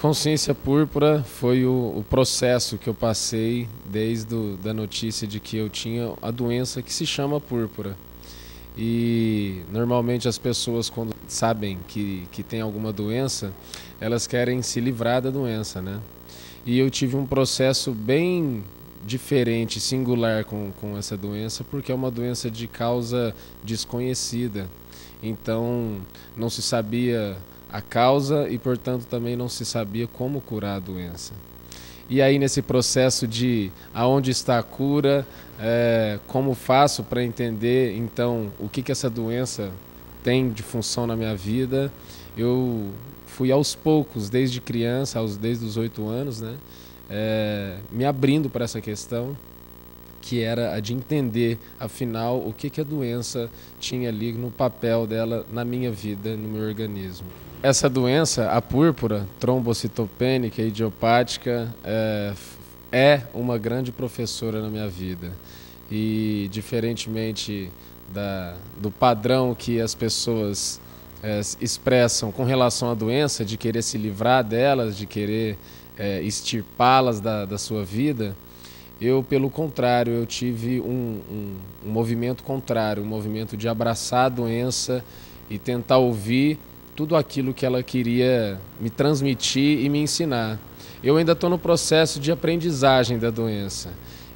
consciência púrpura foi o processo que eu passei desde da notícia de que eu tinha a doença que se chama púrpura. E normalmente as pessoas, quando sabem que tem alguma doença, elas querem se livrar da doença, né? E eu tive um processo bem diferente, singular com essa doença, porque é uma doença de causa desconhecida. Então não se sabia a causa e, portanto, também não se sabia como curar a doença. E aí, nesse processo de aonde está a cura, como faço para entender, então, o que essa doença tem de função na minha vida, eu fui aos poucos, desde criança, desde os 8 anos, né, me abrindo para essa questão, que era a de entender, afinal, o que a doença tinha ali no papel dela na minha vida, no meu organismo. Essa doença, a púrpura trombocitopênica idiopática, é uma grande professora na minha vida. E, diferentemente do padrão que as pessoas expressam com relação à doença, de querer se livrar delas, de querer extirpá-las da sua vida, eu, pelo contrário, eu tive um movimento contrário, um movimento de abraçar a doença e tentar ouvir tudo aquilo que ela queria me transmitir e me ensinar. Eu ainda estou no processo de aprendizagem da doença.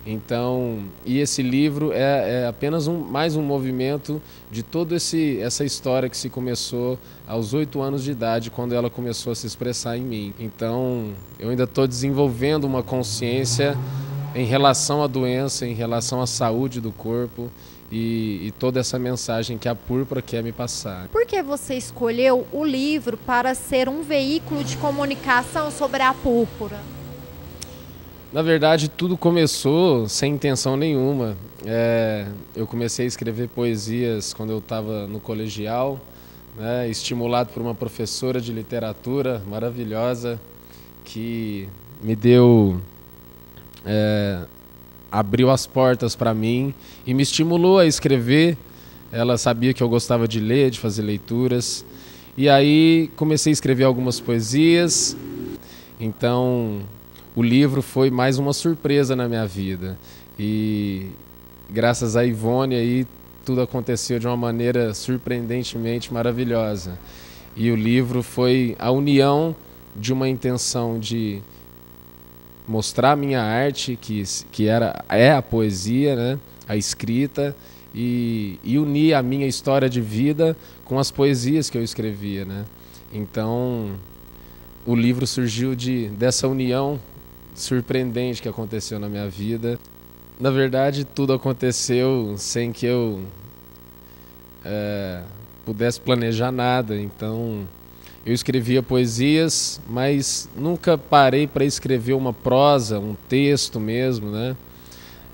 Então, e esse livro é apenas mais um movimento de toda essa história que se começou aos 8 anos de idade, quando ela começou a se expressar em mim. Então, eu ainda estou desenvolvendo uma consciência em relação à doença, em relação à saúde do corpo e toda essa mensagem que a púrpura quer me passar. Por que você escolheu o livro para ser um veículo de comunicação sobre a púrpura? Na verdade, tudo começou sem intenção nenhuma. Eu comecei a escrever poesias quando eu estava no colegial, né, estimulado por uma professora de literatura maravilhosa que me deu... abriu as portas para mim e me estimulou a escrever. Ela sabia que eu gostava de ler, de fazer leituras. E aí comecei a escrever algumas poesias. Então o livro foi mais uma surpresa na minha vida. E graças a Ivone aí tudo aconteceu de uma maneira surpreendentemente maravilhosa. E o livro foi a união de uma intenção de mostrar a minha arte, que é a poesia, né? A escrita, e unir a minha história de vida com as poesias que eu escrevia, né? Então, o livro surgiu dessa união surpreendente que aconteceu na minha vida. Na verdade, tudo aconteceu sem que eu pudesse planejar nada, então... Eu escrevia poesias, mas nunca parei para escrever uma prosa, um texto mesmo, né?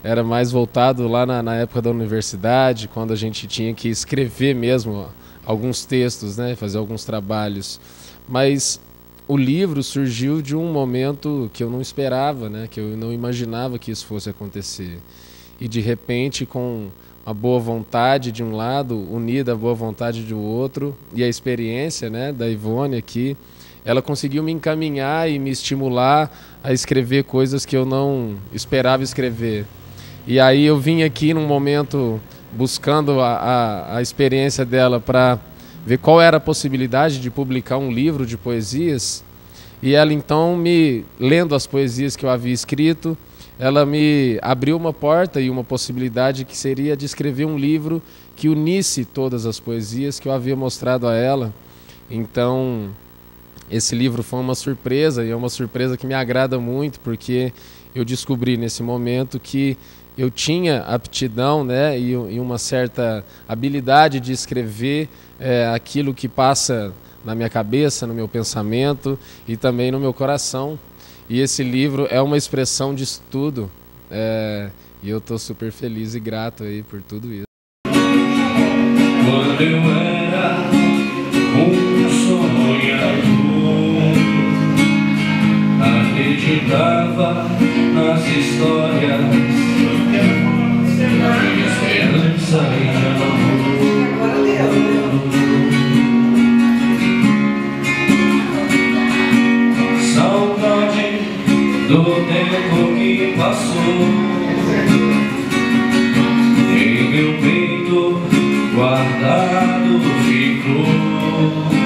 Era mais voltado lá na época da universidade, quando a gente tinha que escrever mesmo alguns textos, né? Fazer alguns trabalhos. Mas o livro surgiu de um momento que eu não esperava, né? Que eu não imaginava que isso fosse acontecer. E de repente, com a boa vontade de um lado, unida à boa vontade do outro, e a experiência, né, da Ivone aqui, ela conseguiu me encaminhar e me estimular a escrever coisas que eu não esperava escrever. E aí eu vim aqui num momento buscando a experiência dela para ver qual era a possibilidade de publicar um livro de poesias, e ela então, lendo as poesias que eu havia escrito, ela me abriu uma porta e uma possibilidade que seria de escrever um livro que unisse todas as poesias que eu havia mostrado a ela. Então, esse livro foi uma surpresa, e é uma surpresa que me agrada muito, porque eu descobri nesse momento que eu tinha aptidão, né, e uma certa habilidade de escrever aquilo que passa na minha cabeça, no meu pensamento e também no meu coração. E esse livro é uma expressão disso tudo, e eu estou super feliz e grato aí por tudo isso. Quando eu era um sonhador, acreditava nas histórias de esperança e de amor. amor.